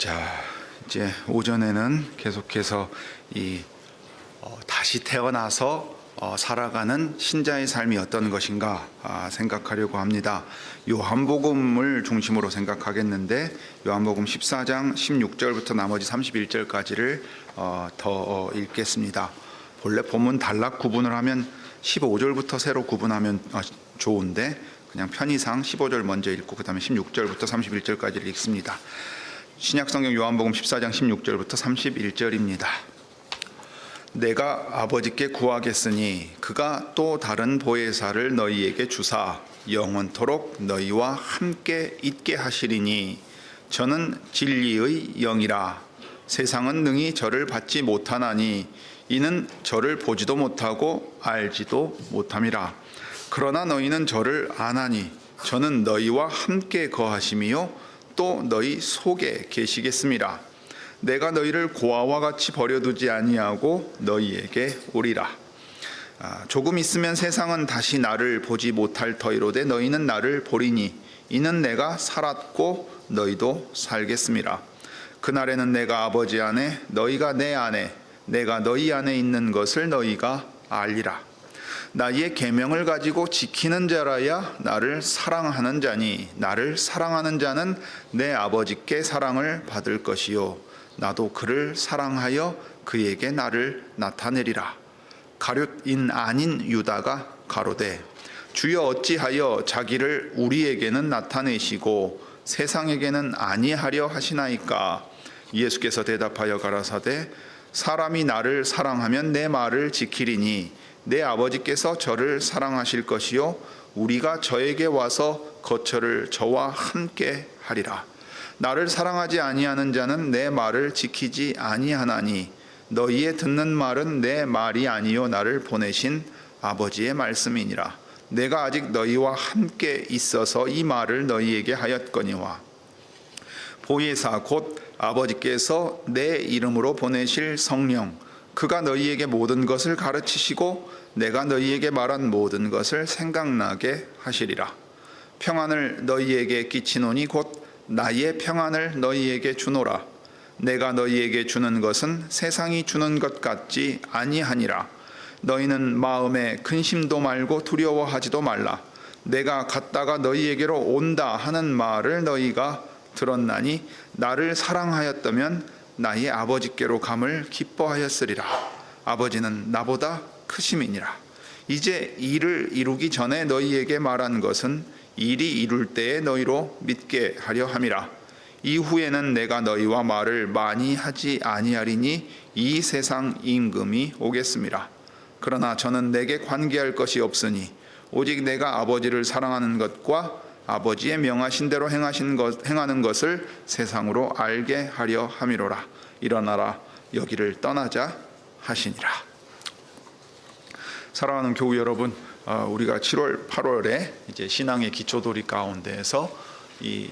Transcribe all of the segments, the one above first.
자, 이제 오전에는 계속해서 다시 태어나서 살아가는 신자의 삶이 어떤 것인가 생각하려고 합니다. 요한복음을 중심으로 생각하겠는데 요한복음 14장 16절부터 나머지 31절까지를 더 읽겠습니다. 본래 본문 단락 구분을 하면 15절부터 새로 구분하면 좋은데 그냥 편의상 15절 먼저 읽고 그 다음에 16절부터 31절까지를 읽습니다. 신약성경 요한복음 14장 16절부터 31절입니다. 내가 아버지께 구하겠으니 그가 또 다른 보혜사를 너희에게 주사 영원토록 너희와 함께 있게 하시리니 저는 진리의 영이라. 세상은 능히 저를 받지 못하나니 이는 저를 보지도 못하고 알지도 못함이라. 그러나 너희는 저를 아나니 저는 너희와 함께 거하심이요 또 너희 속에 계시겠음이라. 내가 너희를 고아와 같이 버려두지 아니하고 너희에게 오리라. 조금 있으면 세상은 다시 나를 보지 못할 터이로되 너희는 나를 보리니 이는 내가 살았고 너희도 살겠음이라. 그날에는 내가 아버지 안에 너희가 내 안에 내가 너희 안에 있는 것을 너희가 알리라. 나의 계명을 가지고 지키는 자라야 나를 사랑하는 자니 나를 사랑하는 자는 내 아버지께 사랑을 받을 것이요 나도 그를 사랑하여 그에게 나를 나타내리라. 가룟인 아닌 유다가 가로되 주여 어찌하여 자기를 우리에게는 나타내시고 세상에게는 아니하려 하시나이까. 예수께서 대답하여 가라사대 사람이 나를 사랑하면 내 말을 지키리니 내 아버지께서 저를 사랑하실 것이요 우리가 저에게 와서 거처를 저와 함께 하리라. 나를 사랑하지 아니하는 자는 내 말을 지키지 아니하나니 너희의 듣는 말은 내 말이 아니요 나를 보내신 아버지의 말씀이니라. 내가 아직 너희와 함께 있어서 이 말을 너희에게 하였거니와 보혜사 곧 아버지께서 내 이름으로 보내실 성령 그가 너희에게 모든 것을 가르치시고 내가 너희에게 말한 모든 것을 생각나게 하시리라. 평안을 너희에게 끼치노니 곧 나의 평안을 너희에게 주노라. 내가 너희에게 주는 것은 세상이 주는 것 같지 아니하니라. 너희는 마음에 근심도 말고 두려워하지도 말라. 내가 갔다가 너희에게로 온다 하는 말을 너희가 들었나니 나를 사랑하였다면 나의 아버지께로 감을 기뻐하였으리라. 아버지는 나보다 크심이니라. 이제 일을 이루기 전에 너희에게 말한 것은 일이 이룰 때에 너희로 믿게 하려 함이라. 이후에는 내가 너희와 말을 많이 하지 아니하리니 이 세상 임금이 오겠음이라. 그러나 저는 내게 관계할 것이 없으니 오직 내가 아버지를 사랑하는 것과 아버지의 명하신 대로 행하는 것을 세상으로 알게 하려 함이로라. 일어나라 여기를 떠나자 하시니라. 사랑하는 교우 여러분, 우리가 7월, 8월에 이제 신앙의 기초도리 가운데에서 이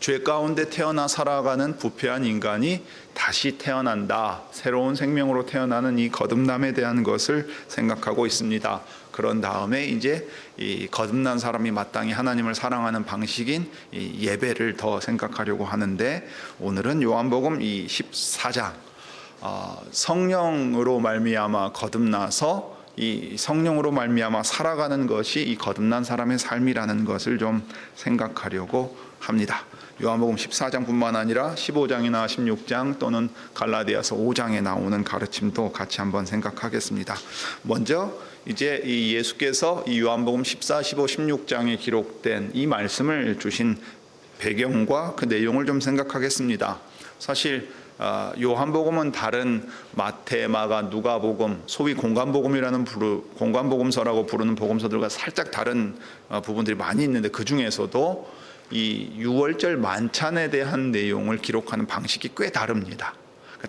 죄 가운데 태어나 살아가는 부패한 인간이 다시 태어난다, 새로운 생명으로 태어나는 이 거듭남에 대한 것을 생각하고 있습니다. 그런 다음에 이제 이 거듭난 사람이 마땅히 하나님을 사랑하는 방식인 이 예배를 더 생각하려고 하는데, 오늘은 요한복음 이 14장 성령으로 말미암아 거듭나서 이 성령으로 말미암아 살아가는 것이 이 거듭난 사람의 삶이라는 것을 좀 생각하려고 합니다. 요한복음 14장뿐만 아니라 15장이나 16장 또는 갈라디아서 5장에 나오는 가르침도 같이 한번 생각하겠습니다. 먼저 이제 이 예수께서 이 요한복음 14, 15, 16장에 기록된 이 말씀을 주신 배경과 그 내용을 좀 생각하겠습니다. 사실 요한복음은 다른 마태, 마가, 누가복음, 소위 공관복음이라는 공관복음서라고 부르는 복음서들과 살짝 다른 부분들이 많이 있는데, 그 중에서도 이 유월절 만찬에 대한 내용을 기록하는 방식이 꽤 다릅니다.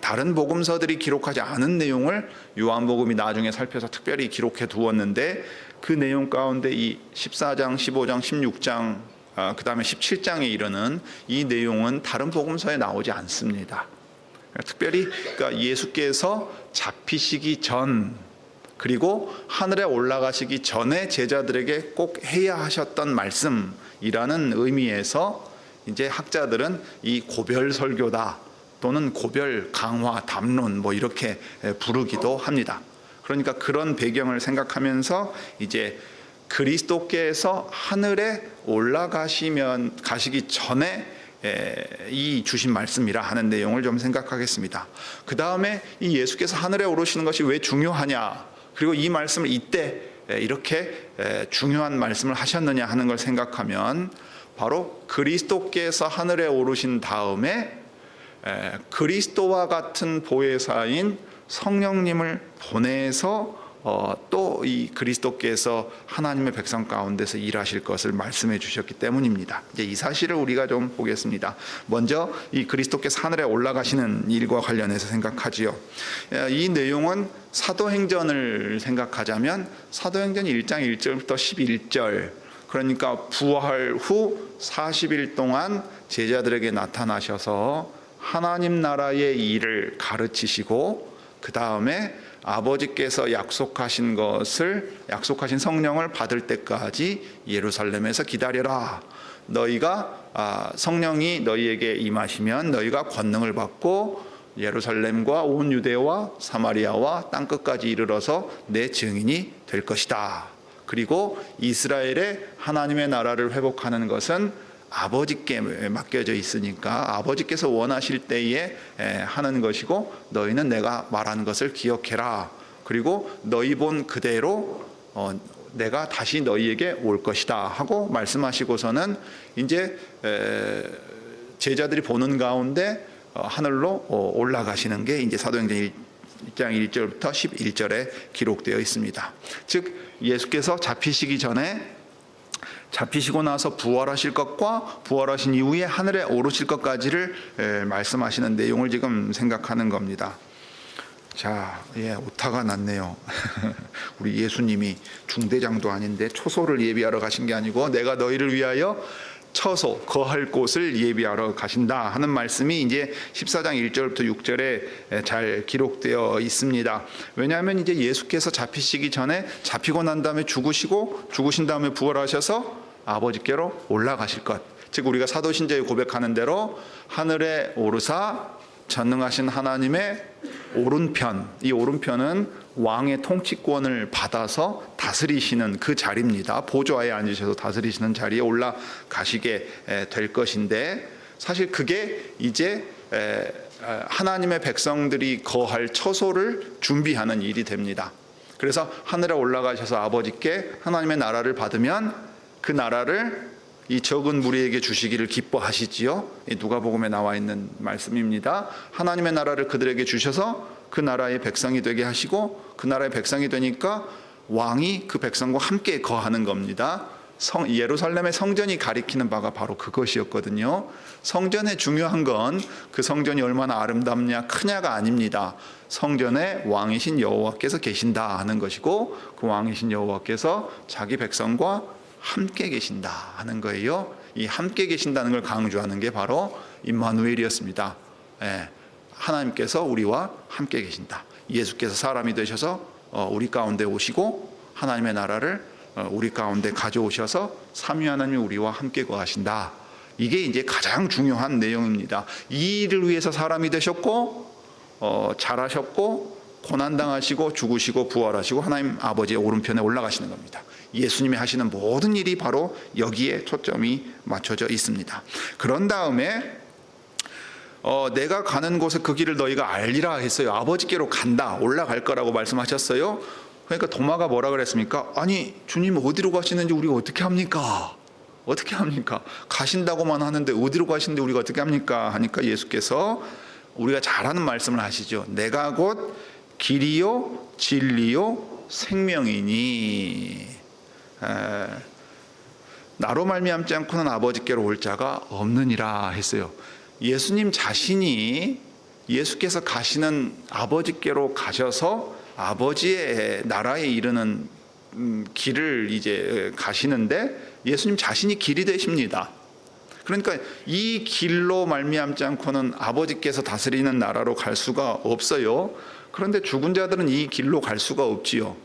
다른 복음서들이 기록하지 않은 내용을 요한복음이 나중에 살펴서 특별히 기록해 두었는데, 그 내용 가운데 이 14장, 15장, 16장, 그 다음에 17장에 이르는 이 내용은 다른 복음서에 나오지 않습니다. 특별히 그러니까 예수께서 잡히시기 전, 그리고 하늘에 올라가시기 전에 제자들에게 꼭 해야 하셨던 말씀이라는 의미에서 이제 학자들은 이 고별 설교다 또는 고별 강화 담론 뭐 이렇게 부르기도 합니다. 그러니까 그런 배경을 생각하면서 이제 그리스도께서 하늘에 가시기 전에 이 주신 말씀이라 하는 내용을 좀 생각하겠습니다. 그 다음에 이 예수께서 하늘에 오르시는 것이 왜 중요하냐, 그리고 이 말씀을 이때 이렇게 중요한 말씀을 하셨느냐 하는 걸 생각하면, 바로 그리스도께서 하늘에 오르신 다음에 그리스도와 같은 보혜사인 성령님을 보내서 또 이 그리스도께서 하나님의 백성 가운데서 일하실 것을 말씀해 주셨기 때문입니다. 이제 이 사실을 우리가 좀 보겠습니다. 먼저 이 그리스도께서 하늘에 올라가시는 일과 관련해서 생각하지요. 이 내용은 사도행전을 생각하자면 사도행전 1장 1절부터 11절, 그러니까 부활 후 40일 동안 제자들에게 나타나셔서 하나님 나라의 일을 가르치시고, 그 다음에 아버지께서 약속하신 성령을 받을 때까지 예루살렘에서 기다려라. 너희가 성령이 너희에게 임하시면 너희가 권능을 받고 예루살렘과 온 유대와 사마리아와 땅끝까지 이르러서 내 증인이 될 것이다. 그리고 이스라엘의 하나님의 나라를 회복하는 것은 아버지께 맡겨져 있으니까 아버지께서 원하실 때에 하는 것이고, 너희는 내가 말하는 것을 기억해라. 그리고 너희 본 그대로 내가 다시 너희에게 올 것이다 하고 말씀하시고서는 이제 제자들이 보는 가운데 하늘로 올라가시는 게 이제 사도행전 1장 1절부터 11절에 기록되어 있습니다. 즉 예수께서 잡히시고 나서 부활하실 것과 부활하신 이후에 하늘에 오르실 것까지를 말씀하시는 내용을 지금 생각하는 겁니다. 자, 오타가 났네요. 우리 예수님이 중대장도 아닌데 초소를 예비하러 가신 게 아니고 내가 너희를 위하여 처소, 거할 곳을 예비하러 가신다 하는 말씀이 이제 14장 1절부터 6절에 잘 기록되어 있습니다. 왜냐하면 이제 예수께서 잡히시기 전에 잡히고 난 다음에 죽으신 다음에 부활하셔서 아버지께로 올라가실 것, 즉 우리가 사도신자에 고백하는 대로 하늘에 오르사 전능하신 하나님의 오른편, 이 오른편은 왕의 통치권을 받아서 다스리시는 그 자리입니다. 보좌에 앉으셔서 다스리시는 자리에 올라가시게 될 것인데, 사실 그게 이제 하나님의 백성들이 거할 처소를 준비하는 일이 됩니다. 그래서 하늘에 올라가셔서 아버지께 하나님의 나라를 받으면 그 나라를 이 적은 무리에게 주시기를 기뻐하시지요. 누가복음에 나와 있는 말씀입니다. 하나님의 나라를 그들에게 주셔서 그 나라의 백성이 되게 하시고, 그 나라의 백성이 되니까 왕이 그 백성과 함께 거하는 겁니다. 예루살렘의 성전이 가리키는 바가 바로 그것이었거든요. 성전의 중요한 건 그 성전이 얼마나 아름답냐 크냐가 아닙니다. 성전에 왕이신 여호와께서 계신다 하는 것이고, 그 왕이신 여호와께서 자기 백성과 함께 계신다 하는 거예요. 이 함께 계신다는 걸 강조하는 게 바로 임마누엘이었습니다. 하나님께서 우리와 함께 계신다. 예수께서 사람이 되셔서 우리 가운데 오시고 하나님의 나라를 우리 가운데 가져오셔서 삼위 하나님이 우리와 함께 거하신다. 이게 이제 가장 중요한 내용입니다. 이 일을 위해서 사람이 되셨고 자라셨고 고난당하시고 죽으시고 부활하시고 하나님 아버지의 오른편에 올라가시는 겁니다. 예수님이 하시는 모든 일이 바로 여기에 초점이 맞춰져 있습니다. 그런 다음에 내가 가는 곳에 그 길을 너희가 알리라 했어요. 아버지께로 간다, 올라갈 거라고 말씀하셨어요. 그러니까 도마가 뭐라 그랬습니까? 아니 주님 어디로 가시는지 우리가 어떻게 합니까? 어떻게 합니까? 가신다고만 하는데 어디로 가시는데 우리가 어떻게 합니까? 하니까 예수께서 우리가 잘 아는 말씀을 하시죠. 내가 곧 길이요 진리요 생명이니 나로 말미암지 않고는 아버지께로 올 자가 없느니라 했어요. 예수님 자신이 예수께서 가시는 아버지께로 가셔서 아버지의 나라에 이르는 길을 이제 가시는데 예수님 자신이 길이 되십니다. 그러니까 이 길로 말미암지 않고는 아버지께서 다스리는 나라로 갈 수가 없어요. 그런데 죽은 자들은 이 길로 갈 수가 없지요.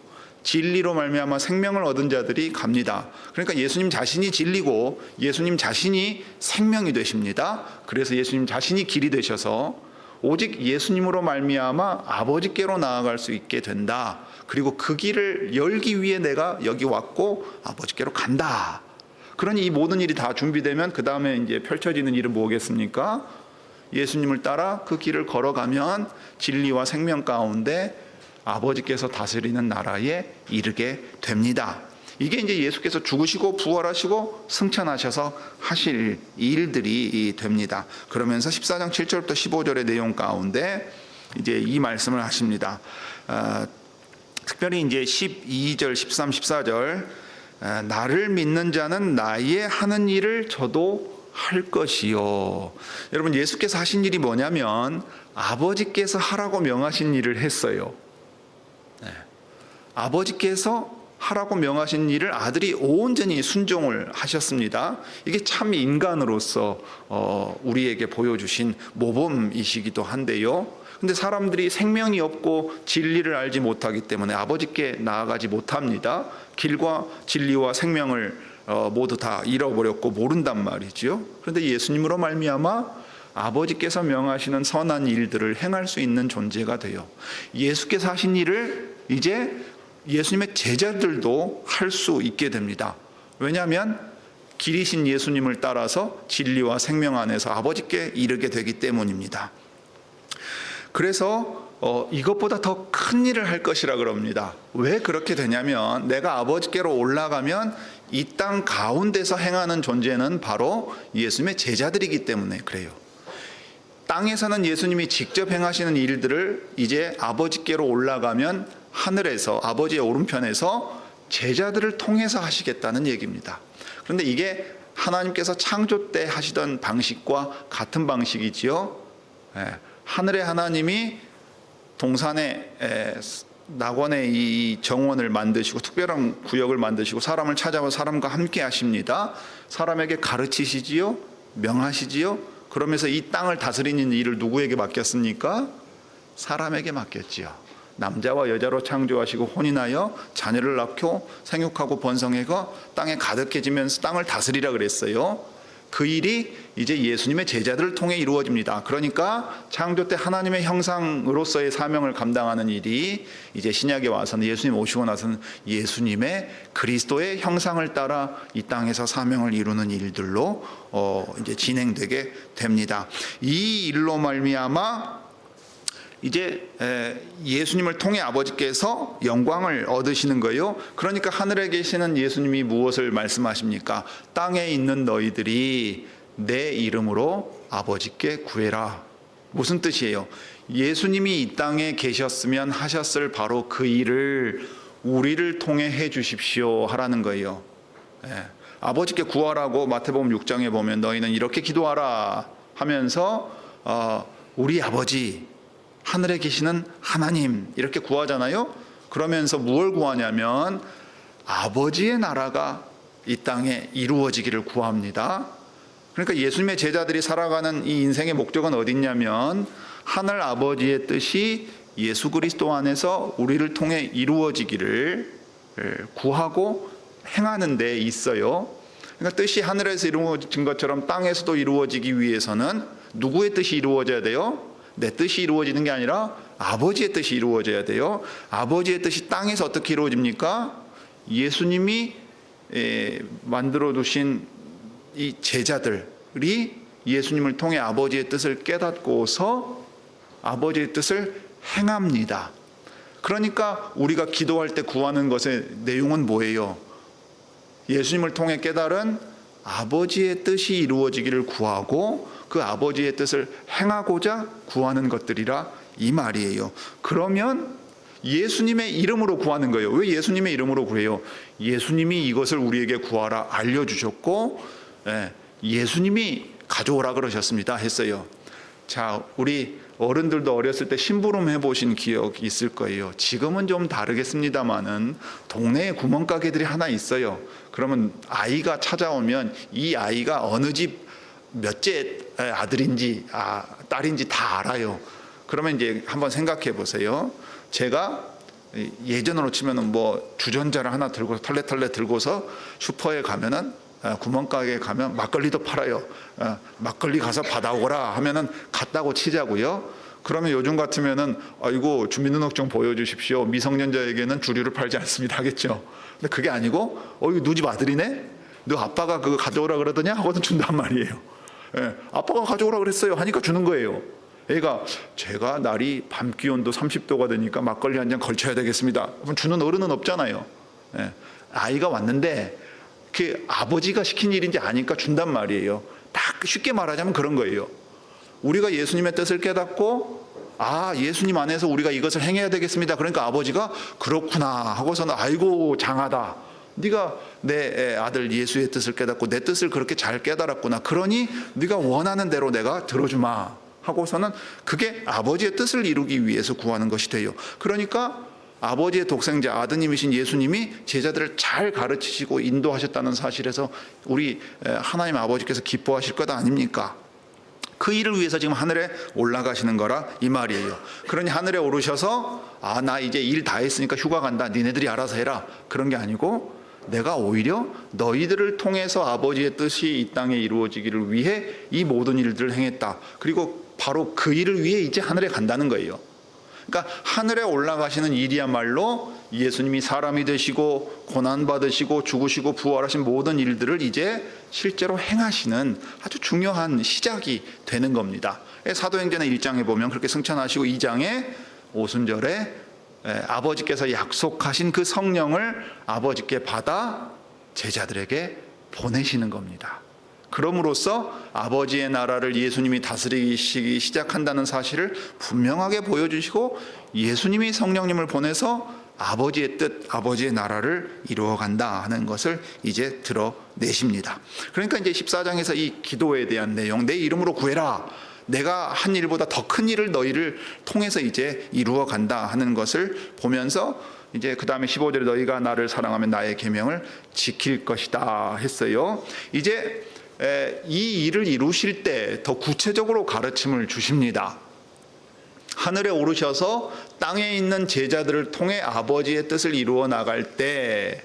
진리로 말미암아 생명을 얻은 자들이 갑니다. 그러니까 예수님 자신이 진리고 예수님 자신이 생명이 되십니다. 그래서 예수님 자신이 길이 되셔서 오직 예수님으로 말미암아 아버지께로 나아갈 수 있게 된다. 그리고 그 길을 열기 위해 내가 여기 왔고 아버지께로 간다. 그러니 이 모든 일이 다 준비되면 그 다음에 이제 펼쳐지는 일은 뭐겠습니까? 예수님을 따라 그 길을 걸어가면 진리와 생명 가운데 아버지께서 다스리는 나라에 이르게 됩니다. 이게 이제 예수께서 죽으시고 부활하시고 승천하셔서 하실 일들이 됩니다. 그러면서 14장 7절부터 15절의 내용 가운데 이제 이 말씀을 하십니다. 특별히 이제 12절, 13, 14절 나를 믿는 자는 나의 하는 일을 저도 할 것이요. 여러분, 예수께서 하신 일이 뭐냐면 아버지께서 하라고 명하신 일을 했어요. 아버지께서 하라고 명하신 일을 아들이 온전히 순종을 하셨습니다. 이게 참 인간으로서 우리에게 보여주신 모범이시기도 한데요. 근데 사람들이 생명이 없고 진리를 알지 못하기 때문에 아버지께 나아가지 못합니다. 길과 진리와 생명을 모두 다 잃어버렸고 모른단 말이지요. 그런데 예수님으로 말미암아 아버지께서 명하시는 선한 일들을 행할 수 있는 존재가 돼요. 예수께서 하신 일을 이제 예수님의 제자들도 할 수 있게 됩니다. 왜냐하면 길이신 예수님을 따라서 진리와 생명 안에서 아버지께 이르게 되기 때문입니다. 그래서 이것보다 더 큰 일을 할 것이라 그럽니다. 왜 그렇게 되냐면 내가 아버지께로 올라가면 이 땅 가운데서 행하는 존재는 바로 예수님의 제자들이기 때문에 그래요. 땅에서는 예수님이 직접 행하시는 일들을 이제 아버지께로 올라가면 하늘에서 아버지의 오른편에서 제자들을 통해서 하시겠다는 얘기입니다. 그런데 이게 하나님께서 창조 때 하시던 방식과 같은 방식이지요. 하늘의 하나님이 동산에 낙원에 이 정원을 만드시고 특별한 구역을 만드시고 사람을 찾아와 사람과 함께 하십니다. 사람에게 가르치시지요, 명하시지요. 그러면서 이 땅을 다스리는 일을 누구에게 맡겼습니까? 사람에게 맡겼지요. 남자와 여자로 창조하시고 혼인하여 자녀를 낳고 생육하고 번성해가 땅에 가득해지면서 땅을 다스리라 그랬어요. 그 일이 이제 예수님의 제자들을 통해 이루어집니다. 그러니까 창조 때 하나님의 형상으로서의 사명을 감당하는 일이 이제 신약에 와서는 예수님 오시고 나서는 예수님의 그리스도의 형상을 따라 이 땅에서 사명을 이루는 일들로 이제 진행되게 됩니다. 이 일로 말미암아 이제 예수님을 통해 아버지께서 영광을 얻으시는 거예요. 그러니까 하늘에 계시는 예수님이 무엇을 말씀하십니까? 땅에 있는 너희들이 내 이름으로 아버지께 구해라. 무슨 뜻이에요? 예수님이 이 땅에 계셨으면 하셨을 바로 그 일을 우리를 통해 해 주십시오 하라는 거예요. 아버지께 구하라고 마태복음 6장에 보면 너희는 이렇게 기도하라 하면서 우리 아버지 하늘에 계시는 하나님 이렇게 구하잖아요. 그러면서 무엇을 구하냐면 아버지의 나라가 이 땅에 이루어지기를 구합니다. 그러니까 예수님의 제자들이 살아가는 이 인생의 목적은 어디 있냐면 하늘 아버지의 뜻이 예수 그리스도 안에서 우리를 통해 이루어지기를 구하고 행하는 데 있어요. 그러니까 뜻이 하늘에서 이루어진 것처럼 땅에서도 이루어지기 위해서는 누구의 뜻이 이루어져야 돼요? 내 뜻이 이루어지는 게 아니라 아버지의 뜻이 이루어져야 돼요. 아버지의 뜻이 땅에서 어떻게 이루어집니까? 예수님이 만들어 두신 이 제자들이 예수님을 통해 아버지의 뜻을 깨닫고서 아버지의 뜻을 행합니다. 그러니까 우리가 기도할 때 구하는 것의 내용은 뭐예요? 예수님을 통해 깨달은 아버지의 뜻이 이루어지기를 구하고 그 아버지의 뜻을 행하고자 구하는 것들이라 이 말이에요. 그러면 예수님의 이름으로 구하는 거예요. 왜 예수님의 이름으로 구해요? 예수님이 이것을 우리에게 구하라 알려주셨고 예수님이 가져오라 그러셨습니다 했어요. 자, 우리 어른들도 어렸을 때 심부름 해보신 기억이 있을 거예요. 지금은 좀 다르겠습니다만은 동네에 구멍가게들이 하나 있어요. 그러면 아이가 찾아오면 이 아이가 어느 집 몇째 아들인지 딸인지 다 알아요. 그러면 이제 한번 생각해 보세요. 제가 예전으로 치면은 뭐 주전자를 하나 들고 털레털레 들고서 슈퍼에 가면은 구멍가게에 가면 막걸리도 팔아요. 막걸리 가서 받아오거라 하면은 갔다고 치자고요. 그러면 요즘 같으면은 아이고 주민등록증 보여주십시오. 미성년자에게는 주류를 팔지 않습니다 하겠죠. 근데 그게 아니고 이거 누 집 아들이네? 너 아빠가 그거 가져오라 그러더냐? 하고는 준단 말이에요. 아빠가 가져오라 그랬어요 하니까 주는 거예요. 애가 제가 날이 밤 기온도 30도가 되니까 막걸리 한 잔 걸쳐야 되겠습니다. 그럼 주는 어른은 없잖아요. 아이가 왔는데 그 아버지가 시킨 일인지 아니까 준단 말이에요. 딱 쉽게 말하자면 그런 거예요. 우리가 예수님의 뜻을 깨닫고 예수님 안에서 우리가 이것을 행해야 되겠습니다. 그러니까 아버지가 그렇구나 하고서는 아이고 장하다. 네가 내 아들 예수의 뜻을 깨닫고 내 뜻을 그렇게 잘 깨달았구나. 그러니 네가 원하는 대로 내가 들어주마 하고서는 그게 아버지의 뜻을 이루기 위해서 구하는 것이 돼요. 그러니까 아버지의 독생자 아드님이신 예수님이 제자들을 잘 가르치시고 인도하셨다는 사실에서 우리 하나님 아버지께서 기뻐하실 것 아닙니까? 그 일을 위해서 지금 하늘에 올라가시는 거라 이 말이에요. 그러니 하늘에 오르셔서 나 이제 일 다 했으니까 휴가 간다. 니네들이 알아서 해라. 그런 게 아니고 내가 오히려 너희들을 통해서 아버지의 뜻이 이 땅에 이루어지기를 위해 이 모든 일들을 행했다. 그리고 바로 그 일을 위해 이제 하늘에 간다는 거예요. 그러니까 하늘에 올라가시는 일이야말로 예수님이 사람이 되시고 고난받으시고 죽으시고 부활하신 모든 일들을 이제 실제로 행하시는 아주 중요한 시작이 되는 겁니다. 사도행전의 1장에 보면 그렇게 승천하시고 2장에 오순절에 아버지께서 약속하신 그 성령을 아버지께 받아 제자들에게 보내시는 겁니다. 그럼으로써 아버지의 나라를 예수님이 다스리시기 시작한다는 사실을 분명하게 보여주시고 예수님이 성령님을 보내서 아버지의 뜻, 아버지의 나라를 이루어간다 하는 것을 이제 드러내십니다. 그러니까 이제 14장에서 이 기도에 대한 내용, 내 이름으로 구해라. 내가 한 일보다 더 큰 일을 너희를 통해서 이제 이루어간다 하는 것을 보면서 이제 그 다음에 15절에 너희가 나를 사랑하면 나의 계명을 지킬 것이다 했어요. 이제 이 일을 이루실 때 더 구체적으로 가르침을 주십니다. 하늘에 오르셔서 땅에 있는 제자들을 통해 아버지의 뜻을 이루어 나갈 때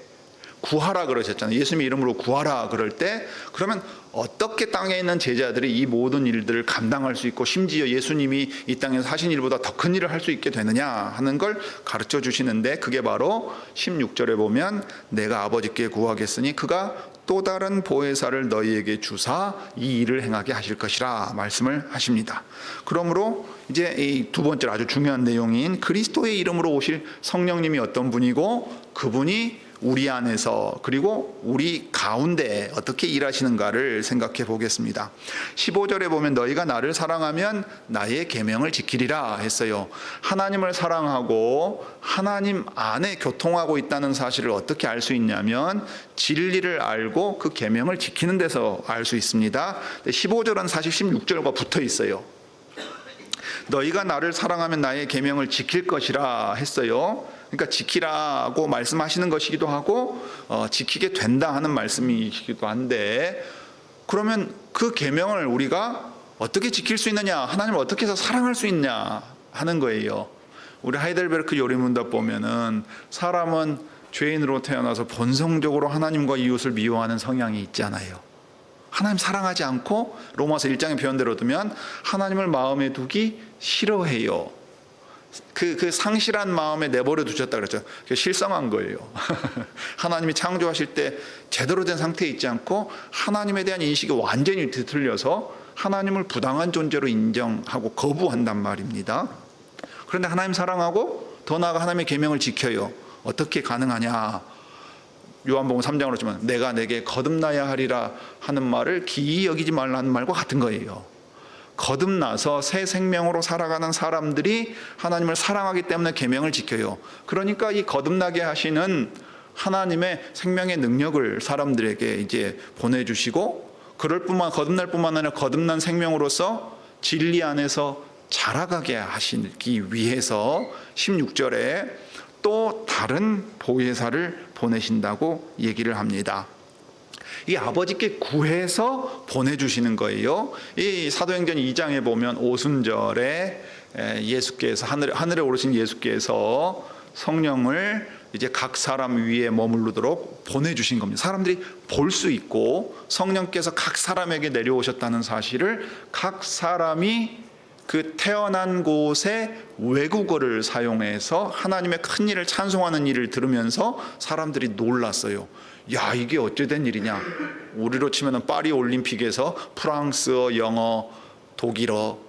구하라 그러셨잖아요. 예수님의 이름으로 구하라 그럴 때 그러면 어떻게 땅에 있는 제자들이 이 모든 일들을 감당할 수 있고 심지어 예수님이 이 땅에서 하신 일보다 더 큰 일을 할 수 있게 되느냐 하는 걸 가르쳐 주시는데 그게 바로 16절에 보면 내가 아버지께 구하겠으니 그가 또 다른 보혜사를 너희에게 주사 이 일을 행하게 하실 것이라 말씀을 하십니다. 그러므로 이제 이 두 번째 아주 중요한 내용인 그리스도의 이름으로 오실 성령님이 어떤 분이고 그분이 우리 안에서 그리고 우리 가운데 어떻게 일하시는가를 생각해 보겠습니다. 15절에 보면 너희가 나를 사랑하면 나의 계명을 지키리라 했어요. 하나님을 사랑하고 하나님 안에 교통하고 있다는 사실을 어떻게 알 수 있냐면 진리를 알고 그 계명을 지키는 데서 알 수 있습니다. 15절은 사실 16절과 붙어 있어요. 너희가 나를 사랑하면 나의 계명을 지킬 것이라 했어요. 그러니까 지키라고 말씀하시는 것이기도 하고 지키게 된다 하는 말씀이기도 한데 그러면 그 계명을 우리가 어떻게 지킬 수 있느냐, 하나님을 어떻게 해서 사랑할 수 있냐 하는 거예요. 우리 하이델베르크 요리문답 보면은 사람은 죄인으로 태어나서 본성적으로 하나님과 이웃을 미워하는 성향이 있잖아요. 하나님 사랑하지 않고 로마서 1장의 표현대로 두면 하나님을 마음에 두기 싫어해요. 그 상실한 마음에 내버려 두셨다 그랬죠. 그게 실성한 거예요. 하나님이 창조하실 때 제대로 된 상태에 있지 않고 하나님에 대한 인식이 완전히 뒤틀려서 하나님을 부당한 존재로 인정하고 거부한단 말입니다. 그런데 하나님 사랑하고 더 나아가 하나님의 계명을 지켜요. 어떻게 가능하냐? 요한복음 3장으로 치면 내가 내게 거듭나야 하리라 하는 말을 기이 여기지 말라는 말과 같은 거예요. 거듭나서 새 생명으로 살아가는 사람들이 하나님을 사랑하기 때문에 계명을 지켜요. 그러니까 이 거듭나게 하시는 하나님의 생명의 능력을 사람들에게 이제 보내주시고 거듭날 뿐만 아니라 거듭난 생명으로서 진리 안에서 자라가게 하시기 위해서 16절에 또 다른 보혜사를 보내신다고 얘기를 합니다. 이 아버지께 구해서 보내주시는 거예요. 이 사도행전 2장에 보면 오순절에 예수께서 하늘에 오르신 예수께서 성령을 이제 각 사람 위에 머무르도록 보내주신 겁니다. 사람들이 볼 수 있고 성령께서 각 사람에게 내려오셨다는 사실을 각 사람이 그 태어난 곳에 외국어를 사용해서 하나님의 큰 일을 찬송하는 일을 들으면서 사람들이 놀랐어요. 야, 이게 어찌된 일이냐. 우리로 치면은 파리 올림픽에서 프랑스어, 영어, 독일어,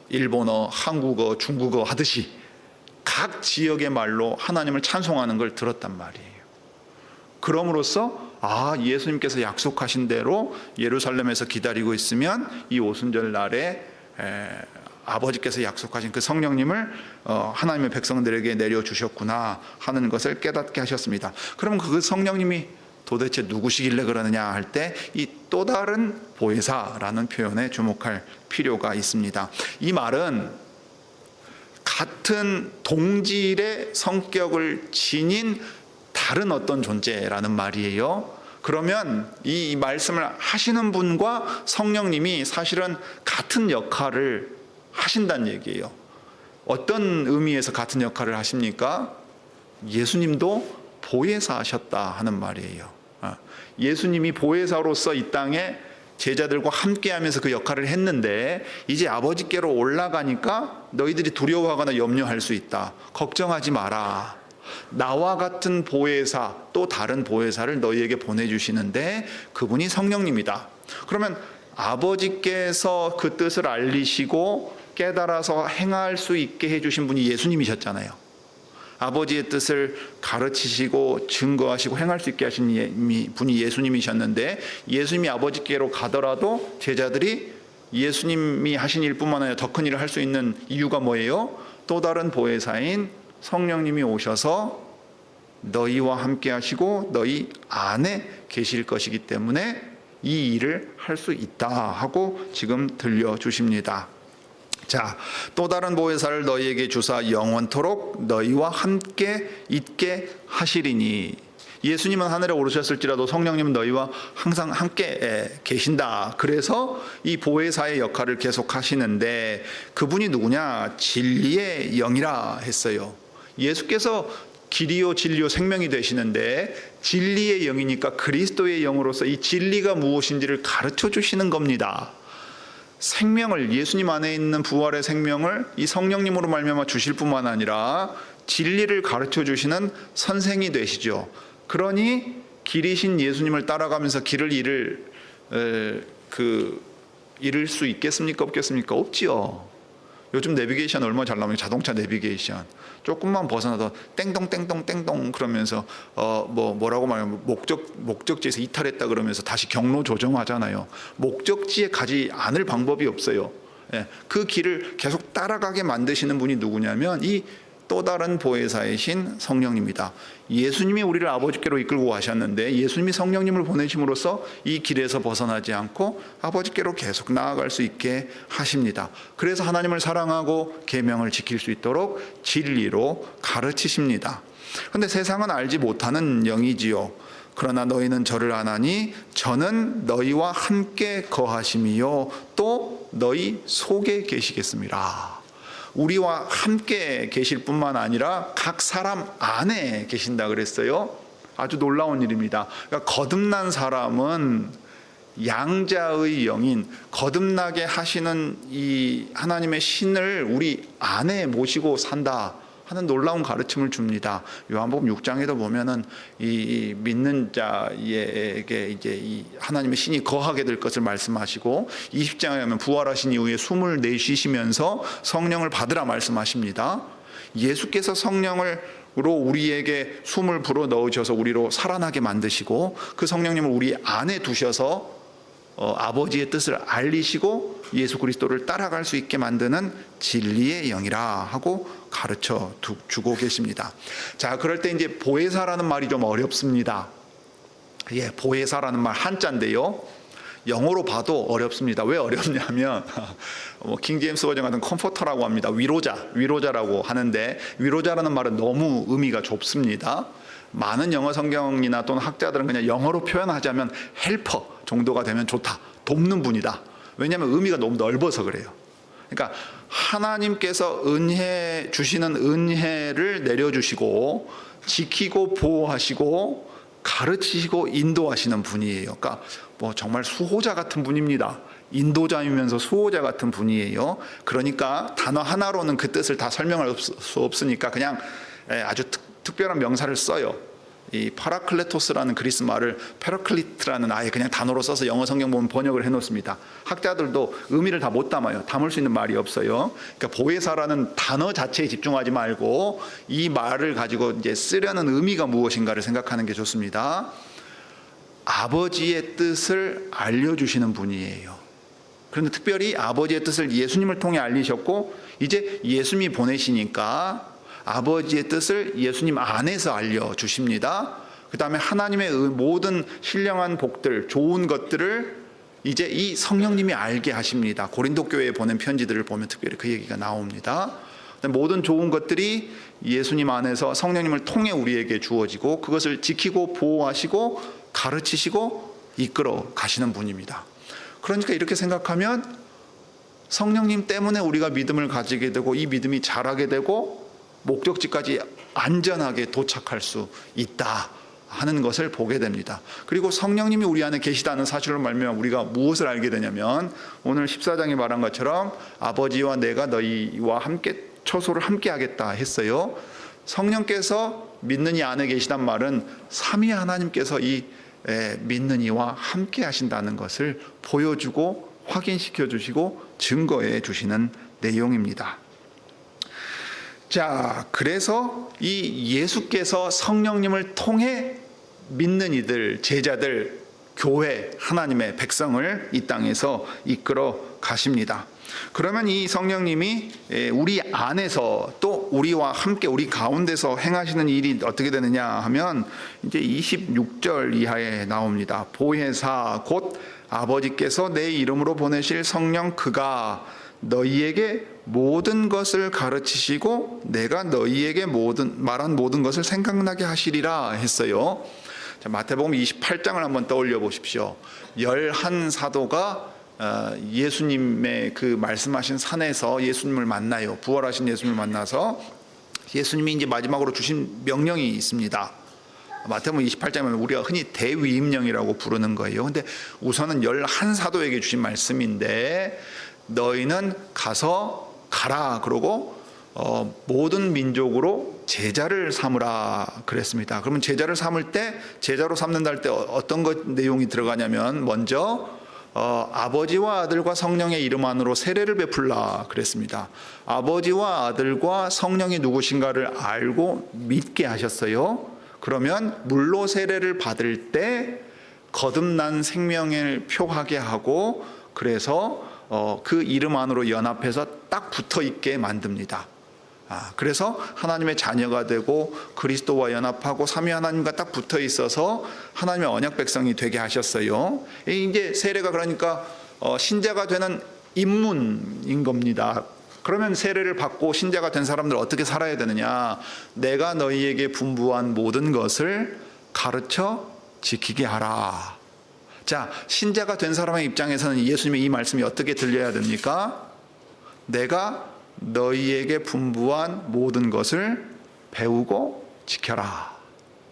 일본어, 한국어, 중국어 하듯이 각 지역의 말로 하나님을 찬송하는 걸 들었단 말이에요. 그럼으로써 예수님께서 약속하신 대로 예루살렘에서 기다리고 있으면 이 오순절 날에 아버지께서 약속하신 그 성령님을 하나님의 백성들에게 내려주셨구나 하는 것을 깨닫게 하셨습니다. 그럼 그 성령님이 도대체 누구시길래 그러느냐 할 때 이 또 다른 보혜사라는 표현에 주목할 필요가 있습니다. 이 말은 같은 동질의 성격을 지닌 다른 어떤 존재라는 말이에요. 그러면 이 말씀을 하시는 분과 성령님이 사실은 같은 역할을 하신다는 얘기예요. 어떤 의미에서 같은 역할을 하십니까? 예수님도 보혜사 하셨다 하는 말이에요. 예수님이 보혜사로서 이 땅에 제자들과 함께하면서 그 역할을 했는데 이제 아버지께로 올라가니까 너희들이 두려워하거나 염려할 수 있다. 걱정하지 마라. 나와 같은 보혜사 또 다른 보혜사를 너희에게 보내주시는데 그분이 성령님이다. 그러면 아버지께서 그 뜻을 알리시고 깨달아서 행할 수 있게 해주신 분이 예수님이셨잖아요. 아버지의 뜻을 가르치시고 증거하시고 행할 수 있게 하신 분이 예수님이셨는데 예수님이 아버지께로 가더라도 제자들이 예수님이 하신 일뿐만 아니라 더 큰 일을 할 수 있는 이유가 뭐예요? 또 다른 보혜사인 성령님이 오셔서 너희와 함께 하시고 너희 안에 계실 것이기 때문에 이 일을 할 수 있다 하고 지금 들려주십니다. 자, 또 다른 보혜사를 너희에게 주사 영원토록 너희와 함께 있게 하시리니. 예수님은 하늘에 오르셨을지라도 성령님은 너희와 항상 함께 계신다. 그래서 이 보혜사의 역할을 계속 하시는데 그분이 누구냐? 진리의 영이라 했어요. 예수께서 길이요 진리요 생명이 되시는데 진리의 영이니까 그리스도의 영으로서 이 진리가 무엇인지를 가르쳐 주시는 겁니다. 생명을, 예수님 안에 있는 부활의 생명을 이 성령님으로 말미암아 주실 뿐만 아니라 진리를 가르쳐 주시는 선생이 되시죠. 그러니 길이신 예수님을 따라가면서 길을 잃을 수 있겠습니까? 없겠습니까? 없지요. 요즘 내비게이션 얼마나 잘 나오면 자동차 내비게이션 조금만 벗어나도 땡동 그러면서 뭐라고 말하면 목적지에서 이탈했다 그러면서 다시 경로 조정하잖아요. 목적지에 가지 않을 방법이 없어요. 그 길을 계속 따라가게 만드시는 분이 누구냐면 이 또 다른 보혜사이신 성령님이다. 예수님이 우리를 아버지께로 이끌고 가셨는데 예수님이 성령님을 보내심으로써 이 길에서 벗어나지 않고 아버지께로 계속 나아갈 수 있게 하십니다. 그래서 하나님을 사랑하고 계명을 지킬 수 있도록 진리로 가르치십니다. 그런데 세상은 알지 못하는 영이지요. 그러나 너희는 저를 아나니 저는 너희와 함께 거하심이요 또 너희 속에 계시겠습니다. 우리와 함께 계실 뿐만 아니라 각 사람 안에 계신다 그랬어요. 아주 놀라운 일입니다. 그러니까 거듭난 사람은 양자의 영인 거듭나게 하시는 이 하나님의 신을 우리 안에 모시고 산다 하는 놀라운 가르침을 줍니다. 요한복음 6장에도 보면은 이 믿는 자에게 이제 이 하나님의 신이 거하게 될 것을 말씀하시고 20장에 가면 부활하신 이후에 숨을 내쉬시면서 성령을 받으라 말씀하십니다. 예수께서 성령으로 우리에게 숨을 불어 넣으셔서 우리로 살아나게 만드시고 그 성령님을 우리 안에 두셔서 아버지의 뜻을 알리시고 예수 그리스도를 따라갈 수 있게 만드는 진리의 영이라 하고 가르쳐 주고 계십니다. 자, 그럴 때 이제 보혜사라는 말이 좀 어렵습니다. 보혜사라는 말 한자인데요. 영어로 봐도 어렵습니다. 왜 어렵냐면 킹제임스 버전 같은 컴포터라고 합니다. 위로자라고 하는데 위로자라는 말은 너무 의미가 좁습니다. 많은 영어 성경이나 또는 학자들은 그냥 영어로 표현하자면 헬퍼 정도가 되면 좋다. 돕는 분이다. 왜냐하면 의미가 너무 넓어서 그래요. 그러니까 하나님께서 은혜 주시는 은혜를 내려주시고 지키고 보호하시고 가르치시고 인도하시는 분이에요. 그러니까 뭐 정말 수호자 같은 분입니다. 인도자이면서 수호자 같은 분이에요. 그러니까 단어 하나로는 그 뜻을 다 설명할 수 없으니까 그냥 아주 특별한 명사를 써요. 이 파라클레토스라는 그리스 말을 페라클리트라는 아예 그냥 단어로 써서 영어 성경 보면 번역을 해놓습니다. 학자들도 의미를 다 못 담아요. 담을 수 있는 말이 없어요. 그러니까 보혜사라는 단어 자체에 집중하지 말고 이 말을 가지고 이제 쓰려는 의미가 무엇인가를 생각하는 게 좋습니다. 아버지의 뜻을 알려주시는 분이에요. 그런데 특별히 아버지의 뜻을 예수님을 통해 알리셨고 이제 예수님이 보내시니까 아버지의 뜻을 예수님 안에서 알려주십니다. 그 다음에 하나님의 모든 신령한 복들, 좋은 것들을 이제 이 성령님이 알게 하십니다. 고린도 교회에 보낸 편지들을 보면 특별히 그 얘기가 나옵니다. 모든 좋은 것들이 예수님 안에서 성령님을 통해 우리에게 주어지고 그것을 지키고 보호하시고 가르치시고 이끌어 가시는 분입니다. 그러니까 이렇게 생각하면 성령님 때문에 우리가 믿음을 가지게 되고 이 믿음이 자라게 되고 목적지까지 안전하게 도착할 수 있다 하는 것을 보게 됩니다. 그리고 성령님이 우리 안에 계시다는 사실로 말미암아 우리가 무엇을 알게 되냐면 오늘 14장에 말한 것처럼 아버지와 내가 너희와 함께 처소를 함께 하겠다 했어요. 성령께서 믿는 이 안에 계시단 말은 삼위 하나님께서 이 믿는 이와 함께 하신다는 것을 보여주고 확인시켜 주시고 증거해 주시는 내용입니다. 자, 그래서 이 예수께서 성령님을 통해 믿는 이들, 제자들, 교회, 하나님의 백성을 이 땅에서 이끌어 가십니다. 그러면 이 성령님이 우리 안에서 또 우리와 함께 우리 가운데서 행하시는 일이 어떻게 되느냐 하면 이제 26절 이하에 나옵니다. 보혜사 곧 아버지께서 내 이름으로 보내실 성령 그가 너희에게 모든 것을 가르치시고 내가 너희에게 말한 모든 것을 생각나게 하시리라 했어요. 자, 마태복음 28장을 한번 떠올려 보십시오. 11사도가 예수님의 그 말씀하신 산에서 예수님을 만나요. 부활하신 예수님을 만나서 예수님이 이제 마지막으로 주신 명령이 있습니다. 마태복음 28장은 우리가 흔히 대위임령이라고 부르는 거예요. 근데 우선은 11사도에게 주신 말씀인데 너희는 가라 그러고 모든 민족으로 제자를 삼으라 그랬습니다. 그러면 제자를 삼을 때 제자로 삼는다 할 때 어떤 내용이 들어가냐면 먼저 아버지와 아들과 성령의 이름 안으로 세례를 베풀라 그랬습니다. 아버지와 아들과 성령이 누구신가를 알고 믿게 하셨어요. 그러면 물로 세례를 받을 때 거듭난 생명을 표하게 하고 그래서 그 이름 안으로 연합해서 딱 붙어 있게 만듭니다. 그래서 하나님의 자녀가 되고 그리스도와 연합하고 삼위 하나님과 딱 붙어 있어서 하나님의 언약 백성이 되게 하셨어요. 이제 세례가 그러니까 신자가 되는 입문인 겁니다. 그러면 세례를 받고 신자가 된 사람들 어떻게 살아야 되느냐? 내가 너희에게 분부한 모든 것을 가르쳐 지키게 하라. 자, 신자가 된 사람의 입장에서는 예수님의 이 말씀이 어떻게 들려야 됩니까? 내가 너희에게 분부한 모든 것을 배우고 지켜라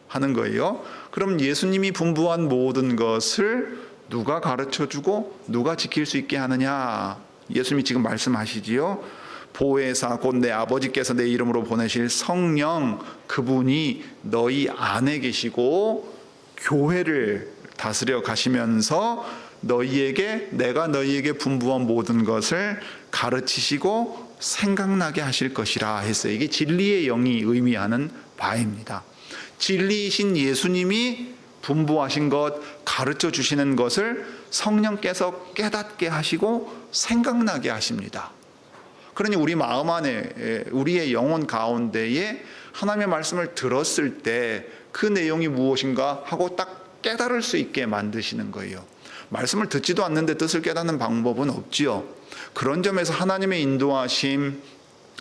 하는 거예요. 그럼 예수님이 분부한 모든 것을 누가 가르쳐주고 누가 지킬 수 있게 하느냐? 예수님이 지금 말씀하시지요. 보혜사 곧 내 아버지께서 내 이름으로 보내실 성령 그분이 너희 안에 계시고 교회를 다스려 가시면서 내가 너희에게 분부한 모든 것을 가르치시고 생각나게 하실 것이라 했어요. 이게 진리의 영이 의미하는 바입니다. 진리이신 예수님이 분부하신 것, 가르쳐 주시는 것을 성령께서 깨닫게 하시고 생각나게 하십니다. 그러니 우리 마음 안에 우리의 영혼 가운데에 하나님의 말씀을 들었을 때 그 내용이 무엇인가 하고 딱 깨달을 수 있게 만드시는 거예요. 말씀을 듣지도 않는데 뜻을 깨닫는 방법은 없지요. 그런 점에서 하나님의 인도하심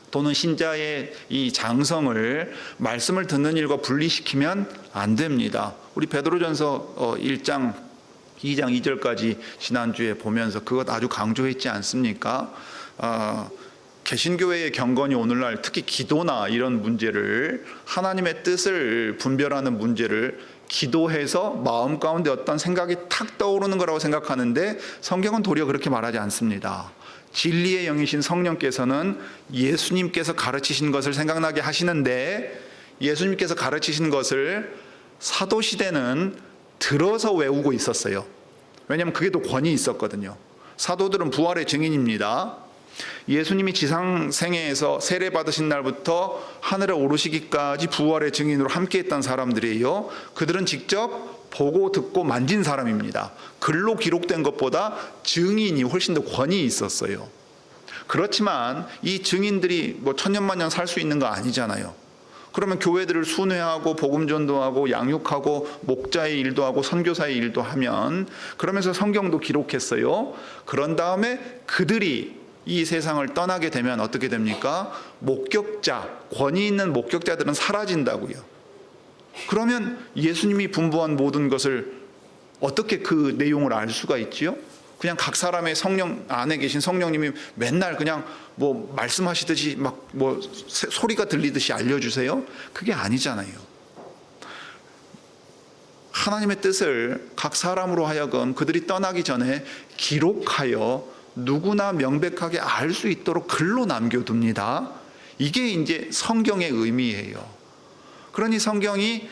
또는 신자의 이 장성을 말씀을 듣는 일과 분리시키면 안 됩니다. 우리 베드로전서 1장 2장 2절까지 지난주에 보면서 그것 아주 강조했지 않습니까? 개신교회의 경건이 오늘날 특히 기도나 이런 문제를, 하나님의 뜻을 분별하는 문제를 기도해서 마음 가운데 어떤 생각이 탁 떠오르는 거라고 생각하는데, 성경은 도리어 그렇게 말하지 않습니다. 진리의 영이신 성령께서는 예수님께서 가르치신 것을 생각나게 하시는데, 예수님께서 가르치신 것을 사도시대는 들어서 외우고 있었어요. 왜냐하면 그게 더 권위 있었거든요. 사도들은 부활의 증인입니다. 예수님이 지상생애에서 세례 받으신 날부터 하늘에 오르시기까지 부활의 증인으로 함께했던 사람들이에요. 그들은 직접 보고 듣고 만진 사람입니다. 글로 기록된 것보다 증인이 훨씬 더 권위 있었어요. 그렇지만 이 증인들이 뭐 천년만년 살 수 있는 거 아니잖아요. 그러면 교회들을 순회하고 복음 전도하고 양육하고 목자의 일도 하고 선교사의 일도 하면, 그러면서 성경도 기록했어요. 그런 다음에 그들이 이 세상을 떠나게 되면 어떻게 됩니까? 목격자, 권위 있는 목격자들은 사라진다고요. 그러면 예수님이 분부한 모든 것을 어떻게 그 내용을 알 수가 있지요? 그냥 각 사람의 성령 안에 계신 성령님이 맨날 그냥 뭐 말씀하시듯이 막 뭐 소리가 들리듯이 알려주세요? 그게 아니잖아요. 하나님의 뜻을 각 사람으로 하여금 그들이 떠나기 전에 기록하여 누구나 명백하게 알 수 있도록 글로 남겨둡니다. 이게 이제 성경의 의미예요. 그러니 성경이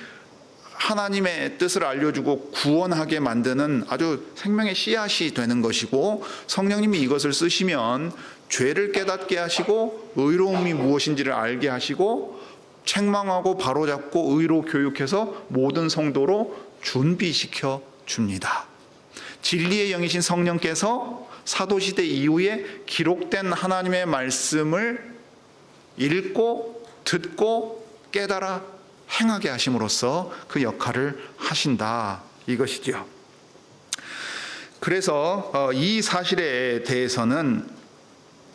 하나님의 뜻을 알려주고 구원하게 만드는 아주 생명의 씨앗이 되는 것이고, 성령님이 이것을 쓰시면 죄를 깨닫게 하시고 의로움이 무엇인지를 알게 하시고 책망하고 바로잡고 의로 교육해서 모든 성도로 준비시켜 줍니다. 진리의 영이신 성령께서 사도시대 이후에 기록된 하나님의 말씀을 읽고 듣고 깨달아 행하게 하심으로써 그 역할을 하신다, 이것이죠. 그래서 이 사실에 대해서는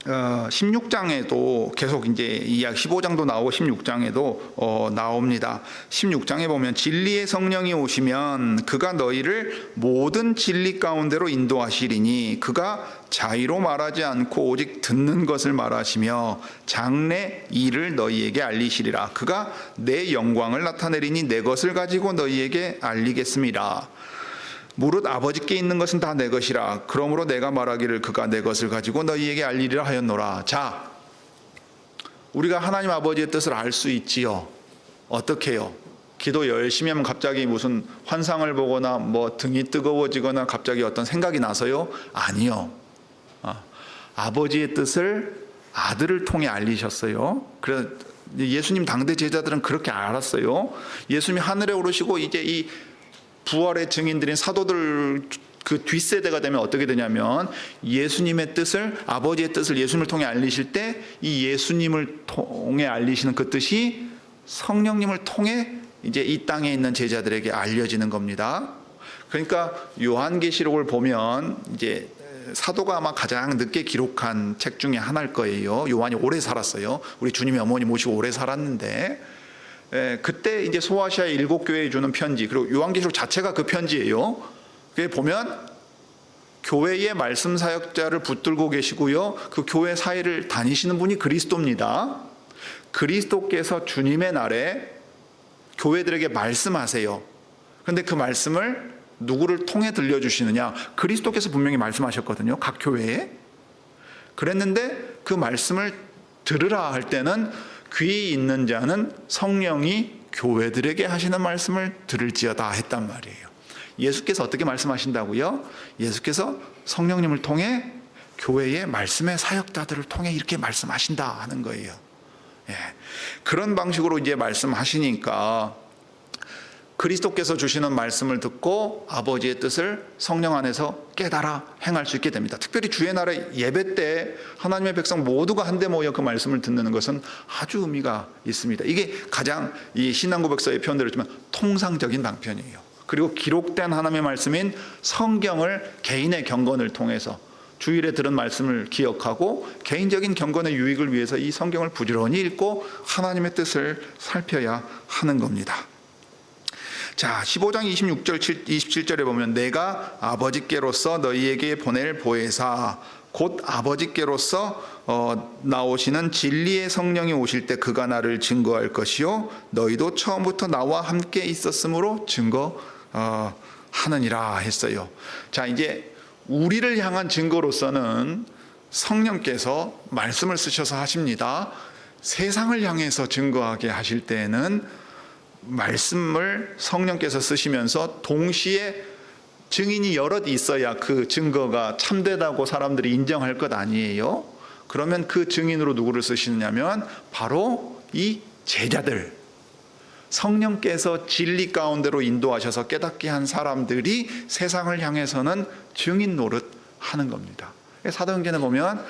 16장에도 계속 이제 이야기, 15장도 나오고 16장에도 나옵니다. 16장에 보면 진리의 성령이 오시면 그가 너희를 모든 진리 가운데로 인도하시리니 그가 자의로 말하지 않고 오직 듣는 것을 말하시며 장래 일을 너희에게 알리시리라. 그가 내 영광을 나타내리니 내 것을 가지고 너희에게 알리겠습니다. 무릇 아버지께 있는 것은 다 내 것이라. 그러므로 내가 말하기를 그가 내 것을 가지고 너희에게 알리리라 하였노라. 자, 우리가 하나님 아버지의 뜻을 알 수 있지요. 어떻게 해요? 기도 열심히 하면 갑자기 무슨 환상을 보거나 뭐 등이 뜨거워지거나 갑자기 어떤 생각이 나서요? 아니요. 아버지의 뜻을 아들을 통해 알리셨어요. 그래서 예수님 당대 제자들은 그렇게 알았어요. 예수님이 하늘에 오르시고 이제 이 부활의 증인들인 사도들 그 뒷세대가 되면 어떻게 되냐면, 예수님의 뜻을, 아버지의 뜻을 예수님을 통해 알리실 때 이 예수님을 통해 알리시는 그 뜻이 성령님을 통해 이제 이 땅에 있는 제자들에게 알려지는 겁니다. 그러니까 요한계시록을 보면 이제 사도가 아마 가장 늦게 기록한 책 중에 하나일 거예요. 요한이 오래 살았어요. 우리 주님의 어머니 모시고 오래 살았는데, 그때 이제 소아시아의 7교회에 주는 편지, 그리고 요한계시록 자체가 그 편지예요. 그게 보면 교회의 말씀 사역자를 붙들고 계시고요, 그 교회 사이를 다니시는 분이 그리스도입니다. 그리스도께서 주님의 날에 교회들에게 말씀하세요. 그런데 그 말씀을 누구를 통해 들려주시느냐? 그리스도께서 분명히 말씀하셨거든요, 각 교회에. 그랬는데 그 말씀을 들으라 할 때는 귀 있는 자는 성령이 교회들에게 하시는 말씀을 들을지어다 했단 말이에요. 예수께서 어떻게 말씀하신다고요? 예수께서 성령님을 통해 교회의 말씀의 사역자들을 통해 이렇게 말씀하신다 하는 거예요. 예. 그런 방식으로 이제 말씀하시니까 그리스도께서 주시는 말씀을 듣고 아버지의 뜻을 성령 안에서 깨달아 행할 수 있게 됩니다. 특별히 주의 날에 예배 때 하나님의 백성 모두가 한데 모여 그 말씀을 듣는 것은 아주 의미가 있습니다. 이게 가장 이 신앙고백서의 표현대로 지만 통상적인 방편이에요. 그리고 기록된 하나님의 말씀인 성경을 개인의 경건을 통해서 주일에 들은 말씀을 기억하고 개인적인 경건의 유익을 위해서 이 성경을 부지런히 읽고 하나님의 뜻을 살펴야 하는 겁니다. 자, 15장 26절 27절에 보면 내가 아버지께로서 너희에게 보낼 보혜사 곧 아버지께로서 나오시는 진리의 성령이 오실 때 그가 나를 증거할 것이요 너희도 처음부터 나와 함께 있었으므로 증거하느니라 했어요. 자, 이제 우리를 향한 증거로서는 성령께서 말씀을 쓰셔서 하십니다. 세상을 향해서 증거하게 하실 때에는 말씀을 성령께서 쓰시면서 동시에 증인이 여럿 있어야 그 증거가 참되다고 사람들이 인정할 것 아니에요. 그러면 그 증인으로 누구를 쓰시느냐면 바로 이 제자들, 성령께서 진리 가운데로 인도하셔서 깨닫게 한 사람들이 세상을 향해서는 증인 노릇 하는 겁니다. 사도행전에 보면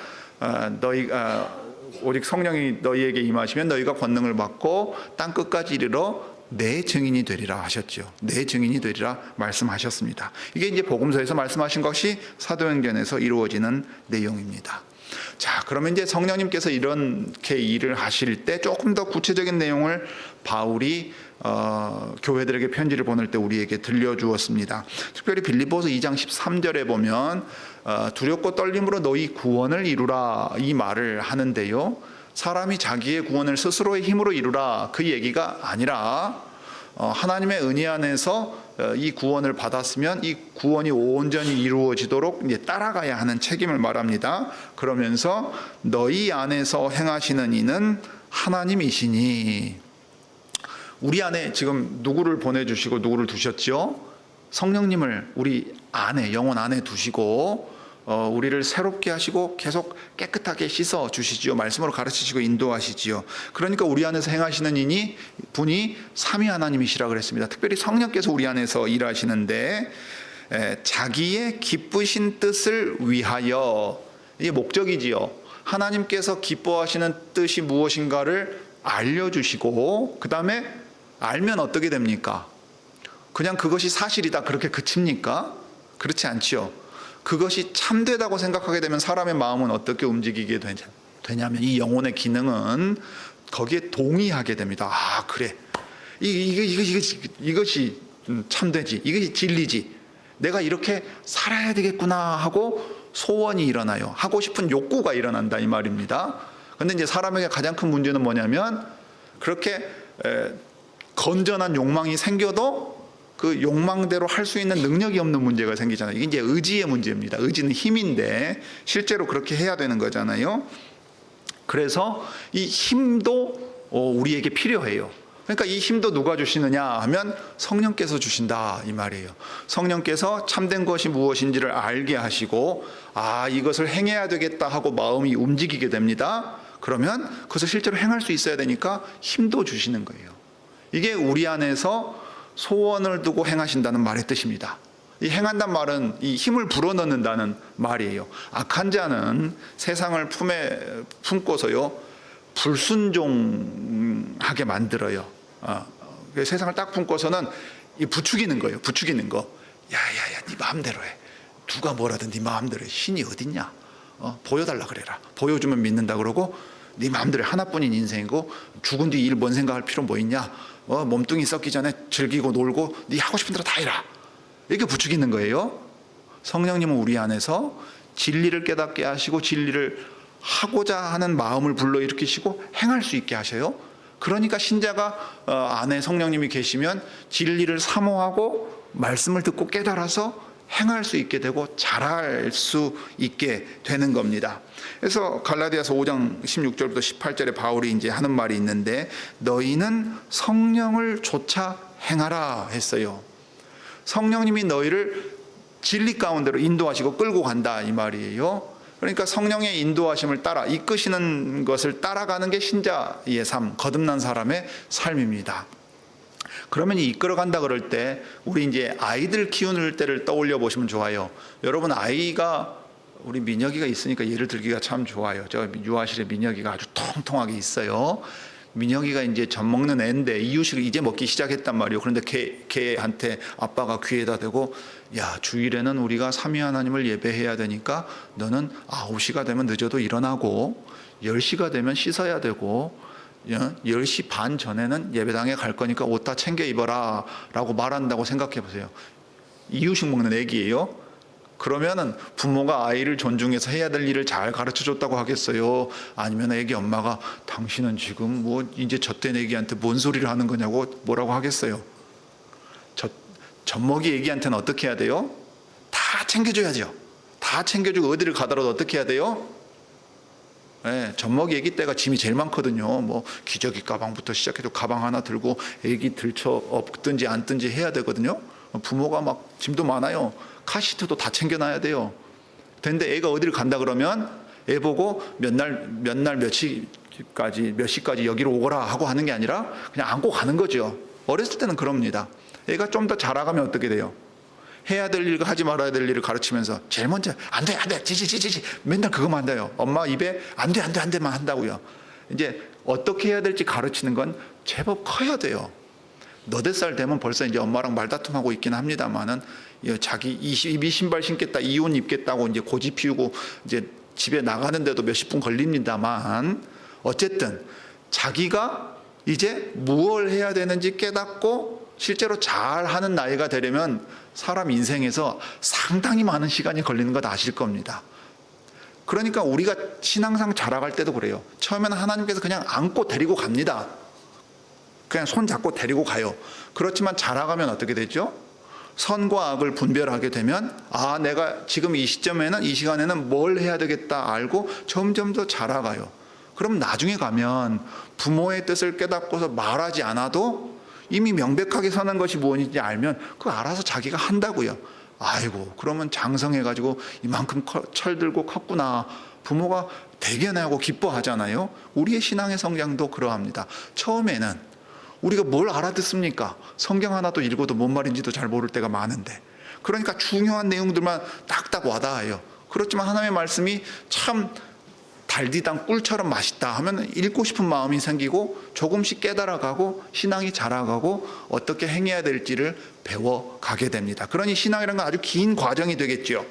오직 성령이 너희에게 임하시면 너희가 권능을 받고 땅 끝까지 이르러 내 증인이 되리라 하셨죠. 내 증인이 되리라 말씀하셨습니다. 이게 이제 복음서에서 말씀하신 것이 사도행전에서 이루어지는 내용입니다. 자, 그러면 이제 성령님께서 이렇게 일을 하실 때 조금 더 구체적인 내용을 바울이 교회들에게 편지를 보낼 때 우리에게 들려주었습니다. 특별히 빌립보서 2장 13절에 보면 두렵고 떨림으로 너희 구원을 이루라 이 말을 하는데요. 사람이 자기의 구원을 스스로의 힘으로 이루라 그 얘기가 아니라 하나님의 은혜 안에서 이 구원을 받았으면 이 구원이 온전히 이루어지도록 이제 따라가야 하는 책임을 말합니다. 그러면서 너희 안에서 행하시는 이는 하나님이시니, 우리 안에 지금 누구를 보내주시고 누구를 두셨죠? 성령님을 우리 안에, 영혼 안에 두시고 우리를 새롭게 하시고 계속 깨끗하게 씻어 주시지요. 말씀으로 가르치시고 인도하시지요. 그러니까 우리 안에서 행하시는 분이 삼위 하나님이시라 그랬습니다. 특별히 성령께서 우리 안에서 일하시는데 자기의 기쁘신 뜻을 위하여, 이게 목적이지요. 하나님께서 기뻐하시는 뜻이 무엇인가를 알려주시고 그 다음에 알면 어떻게 됩니까? 그냥 그것이 사실이다 그렇게 그칩니까? 그렇지 않지요. 그것이 참되다고 생각하게 되면 사람의 마음은 어떻게 움직이게 되냐면 이 영혼의 기능은 거기에 동의하게 됩니다. 아, 그래, 이것이 참되지, 이것이 진리지, 내가 이렇게 살아야 되겠구나 하고 소원이 일어나요. 하고 싶은 욕구가 일어난다 이 말입니다. 그런데 이제 사람에게 가장 큰 문제는 뭐냐면 그렇게 건전한 욕망이 생겨도 그 욕망대로 할 수 있는 능력이 없는 문제가 생기잖아요. 이게 이제 의지의 문제입니다. 의지는 힘인데 실제로 그렇게 해야 되는 거잖아요. 그래서 이 힘도 우리에게 필요해요. 그러니까 이 힘도 누가 주시느냐 하면 성령께서 주신다 이 말이에요. 성령께서 참된 것이 무엇인지를 알게 하시고 아, 이것을 행해야 되겠다 하고 마음이 움직이게 됩니다. 그러면 그것을 실제로 행할 수 있어야 되니까 힘도 주시는 거예요. 이게 우리 안에서 소원을 두고 행하신다는 말의 뜻입니다. 이 행한다는 말은 이 힘을 불어넣는다는 말이에요. 악한 자는 세상을 품고서요 불순종하게 만들어요. 세상을 딱 품고서는 이 부추기는 거예요. 부추기는 거. 야야야, 네 마음대로 해. 누가 뭐라든 네 마음대로 해. 신이 어딨냐? 보여달라 그래라. 보여주면 믿는다 그러고 네 마음대로 해. 하나뿐인 인생이고 죽은 뒤 일 뭔 생각할 필요 뭐 있냐? 몸뚱이 썩기 전에 즐기고 놀고 네 하고 싶은 대로 다 해라. 이렇게 부추기는 거예요. 성령님은 우리 안에서 진리를 깨닫게 하시고 진리를 하고자 하는 마음을 불러일으키시고 행할 수 있게 하셔요. 그러니까 신자가 안에 성령님이 계시면 진리를 사모하고 말씀을 듣고 깨달아서 행할 수 있게 되고 잘할 수 있게 되는 겁니다. 그래서 갈라디아서 5장 16절부터 18절에 바울이 이제 하는 말이 있는데 너희는 성령을 좇아 행하라 했어요. 성령님이 너희를 진리 가운데로 인도하시고 끌고 간다 이 말이에요. 그러니까 성령의 인도하심을 따라 이끄시는 것을 따라가는 게 신자의 삶, 거듭난 사람의 삶입니다. 그러면 이끌어간다 그럴 때 우리 이제 아이들 키우는 때를 떠올려 보시면 좋아요. 여러분 아이가 우리 민혁이가 있으니까 예를 들기가 참 좋아요. 저 유아실에 민혁이가 아주 통통하게 있어요. 민혁이가 이제 젖 먹는 애인데 이유식을 이제 먹기 시작했단 말이에요. 그런데 걔한테 아빠가 귀에다 대고 야, 주일에는 우리가 삼위 하나님을 예배해야 되니까 너는 9시가 되면 늦어도 일어나고 10시가 되면 씻어야 되고 10시 반 전에는 예배당에 갈 거니까 옷 다 챙겨 입어라 라고 말한다고 생각해 보세요. 이유식 먹는 애기예요. 그러면은 부모가 아이를 존중해서 해야 될 일을 잘 가르쳐 줬다고 하겠어요? 아니면 애기 엄마가 당신은 지금 뭐 이제 젖된 애기한테 뭔 소리를 하는 거냐고 뭐라고 하겠어요? 젖먹이 애기한테는 어떻게 해야 돼요? 다 챙겨줘야죠. 다 챙겨주고 어디를 가더라도 어떻게 해야 돼요? 네, 젖먹이 애기 때가 짐이 제일 많거든요. 뭐 기저귀 가방부터 시작해서 가방 하나 들고 애기 들쳐 업든지 앉든지 해야 되거든요. 부모가 막 짐도 많아요. 카시트도 다 챙겨놔야 돼요. 근데 애가 어디를 간다 그러면 애 보고 몇 시까지 여기로 오거라 하고 하는 게 아니라 그냥 안고 가는 거죠. 어렸을 때는 그럽니다. 애가 좀 더 자라가면 어떻게 돼요? 해야 될 일과 하지 말아야 될 일을 가르치면서 제일 먼저 안 돼, 지지지지 맨날 그거만 한다요. 엄마 입에 안 돼만 한다고요. 이제 어떻게 해야 될지 가르치는 건 제법 커야 돼요. 너댓 살 되면 벌써 이제 엄마랑 말다툼하고 있긴 합니다만은 자기 이 신발 신겠다, 이 옷 입겠다고 이제 고집 피우고 이제 집에 나가는데도 몇십 분 걸립니다만 어쨌든 자기가 이제 무엇을 해야 되는지 깨닫고 실제로 잘 하는 나이가 되려면 사람 인생에서 상당히 많은 시간이 걸리는 것 아실 겁니다. 그러니까 우리가 신앙상 자라갈 때도 그래요. 처음에는 하나님께서 그냥 안고 데리고 갑니다. 그냥 손 잡고 데리고 가요. 그렇지만 자라가면 어떻게 되죠? 선과 악을 분별하게 되면 내가 지금 이 시점에는 이 시간에는 뭘 해야 되겠다 알고 점점 더 자라가요. 그럼 나중에 가면 부모의 뜻을 깨닫고서 말하지 않아도 이미 명백하게 선한 것이 무엇인지 알면 그거 알아서 자기가 한다고요. 아이고 그러면 장성해가지고 이만큼 철들고 컸구나. 부모가 대견하고 기뻐하잖아요. 우리의 신앙의 성장도 그러합니다. 처음에는 우리가 뭘 알아듣습니까? 성경 하나도 읽어도 뭔 말인지도 잘 모를 때가 많은데, 그러니까 중요한 내용들만 딱딱 와닿아요. 그렇지만 하나님의 말씀이 참 달디당 꿀처럼 맛있다 하면 읽고 싶은 마음이 생기고 조금씩 깨달아가고 신앙이 자라가고 어떻게 행해야 될지를 배워가게 됩니다. 그러니 신앙이라는 건 아주 긴 과정이 되겠죠.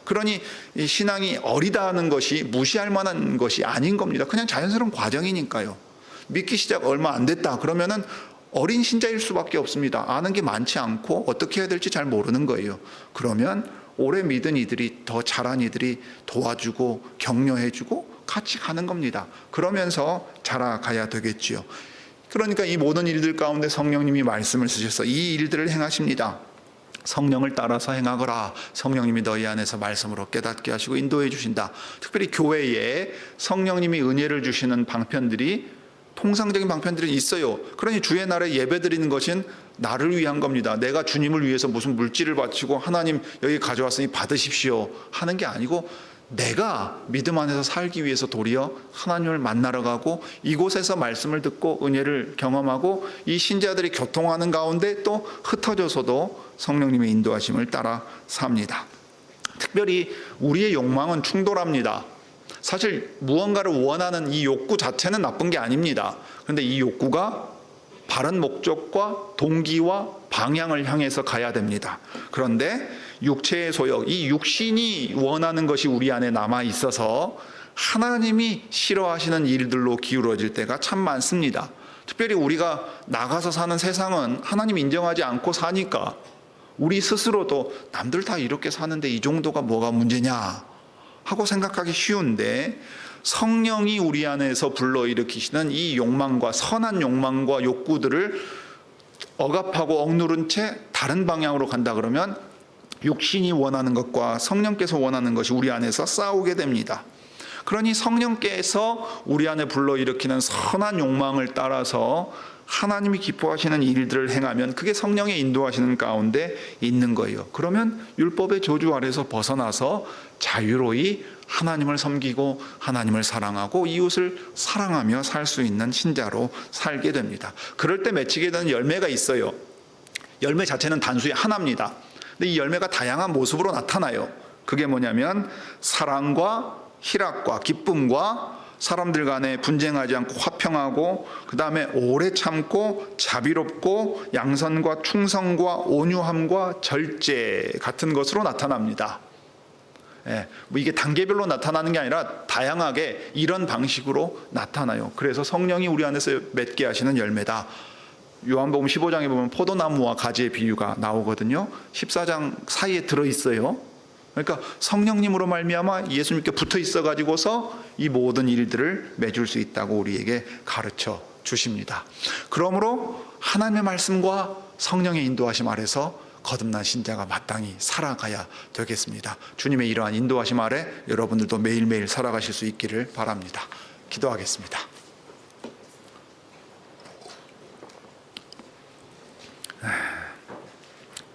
그러니 이 신앙이 어리다는 것이 무시할 만한 것이 아닌 겁니다. 그냥 자연스러운 과정이니까요. 믿기 시작 얼마 안 됐다 그러면은 어린 신자일 수밖에 없습니다. 아는 게 많지 않고 어떻게 해야 될지 잘 모르는 거예요. 그러면 오래 믿은 이들이, 더 잘한 이들이 도와주고 격려해주고 같이 가는 겁니다. 그러면서 자라가야 되겠지요. 그러니까 이 모든 일들 가운데 성령님이 말씀을 쓰셔서 이 일들을 행하십니다. 성령을 따라서 행하거라. 성령님이 너희 안에서 말씀으로 깨닫게 하시고 인도해 주신다. 특별히 교회에 성령님이 은혜를 주시는 방편들이, 통상적인 방편들이 있어요. 그러니 주의 날에 예배 드리는 것은 나를 위한 겁니다. 내가 주님을 위해서 무슨 물질을 바치고 하나님 여기 가져왔으니 받으십시오 하는 게 아니고, 내가 믿음 안에서 살기 위해서 도리어 하나님을 만나러 가고 이곳에서 말씀을 듣고 은혜를 경험하고 이 신자들이 교통하는 가운데 또 흩어져서도 성령님의 인도하심을 따라 삽니다. 특별히 우리의 욕망은 충돌합니다. 사실 무언가를 원하는 이 욕구 자체는 나쁜 게 아닙니다. 그런데 이 욕구가 바른 목적과 동기와 방향을 향해서 가야 됩니다. 그런데 육체의 소욕, 이 육신이 원하는 것이 우리 안에 남아 있어서 하나님이 싫어하시는 일들로 기울어질 때가 참 많습니다. 특별히 우리가 나가서 사는 세상은 하나님 인정하지 않고 사니까 우리 스스로도 남들 다 이렇게 사는데 이 정도가 뭐가 문제냐 하고 생각하기 쉬운데, 성령이 우리 안에서 불러일으키시는 이 욕망과 선한 욕망과 욕구들을 억압하고 억누른 채 다른 방향으로 간다 그러면 육신이 원하는 것과 성령께서 원하는 것이 우리 안에서 싸우게 됩니다. 그러니 성령께서 우리 안에 불러일으키는 선한 욕망을 따라서 하나님이 기뻐하시는 일들을 행하면 그게 성령의 인도하시는 가운데 있는 거예요. 그러면 율법의 저주 아래서 벗어나서 자유로이 하나님을 섬기고 하나님을 사랑하고 이웃을 사랑하며 살 수 있는 신자로 살게 됩니다. 그럴 때 맺히게 되는 열매가 있어요. 열매 자체는 단순히 하나입니다. 근데 이 열매가 다양한 모습으로 나타나요. 그게 뭐냐면 사랑과 희락과 기쁨과 사람들 간에 분쟁하지 않고 화평하고, 그 다음에 오래 참고 자비롭고 양선과 충성과 온유함과 절제 같은 것으로 나타납니다. 뭐 이게 단계별로 나타나는 게 아니라 다양하게 이런 방식으로 나타나요. 그래서 성령이 우리 안에서 맺게 하시는 열매다. 요한복음 15장에 보면 포도나무와 가지의 비유가 나오거든요. 14장 사이에 들어있어요. 그러니까 성령님으로 말미암아 예수님께 붙어 있어 가지고서 이 모든 일들을 맺을 수 있다고 우리에게 가르쳐 주십니다. 그러므로 하나님의 말씀과 성령의 인도하심 아래서 거듭난 신자가 마땅히 살아가야 되겠습니다. 주님의 이러한 인도하심 아래 여러분들도 매일매일 살아가실 수 있기를 바랍니다. 기도하겠습니다.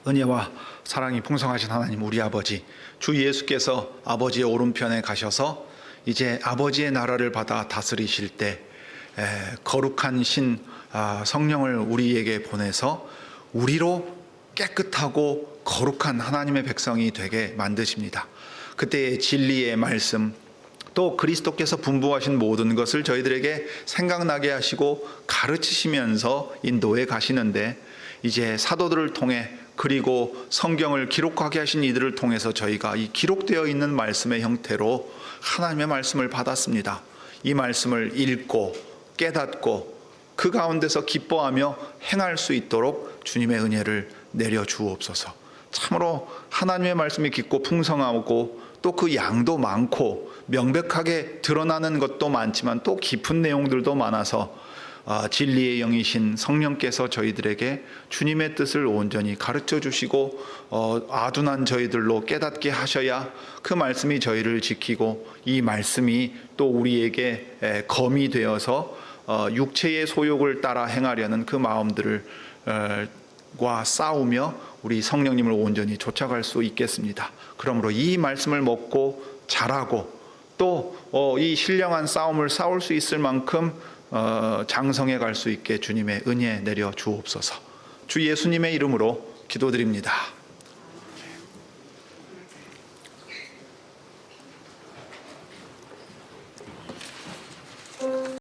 은혜와 사랑이 풍성하신 하나님 우리 아버지, 주 예수께서 아버지의 오른편에 가셔서 이제 아버지의 나라를 받아 다스리실 때 거룩한 신 성령을 우리에게 보내서 우리로 깨끗하고 거룩한 하나님의 백성이 되게 만드십니다. 그때의 진리의 말씀, 또 그리스도께서 분부하신 모든 것을 저희들에게 생각나게 하시고 가르치시면서 인도해 가시는데, 이제 사도들을 통해 그리고 성경을 기록하게 하신 이들을 통해서 저희가 이 기록되어 있는 말씀의 형태로 하나님의 말씀을 받았습니다. 이 말씀을 읽고 깨닫고 그 가운데서 기뻐하며 행할 수 있도록 주님의 은혜를 내려 주옵소서. 참으로 하나님의 말씀이 깊고 풍성하고 또 그 양도 많고 명백하게 드러나는 것도 많지만 또 깊은 내용들도 많아서 진리의 영이신 성령께서 저희들에게 주님의 뜻을 온전히 가르쳐 주시고 아둔한 저희들로 깨닫게 하셔야 그 말씀이 저희를 지키고 이 말씀이 또 우리에게 검이 되어서 육체의 소욕을 따라 행하려는 그 마음들을 과 싸우며 우리 성령님을 온전히 쫓아갈 수 있겠습니다. 그러므로 이 말씀을 먹고 자라고 또 이 신령한 싸움을 싸울 수 있을 만큼 장성해 갈 수 있게 주님의 은혜 내려 주옵소서. 주 예수님의 이름으로 기도드립니다.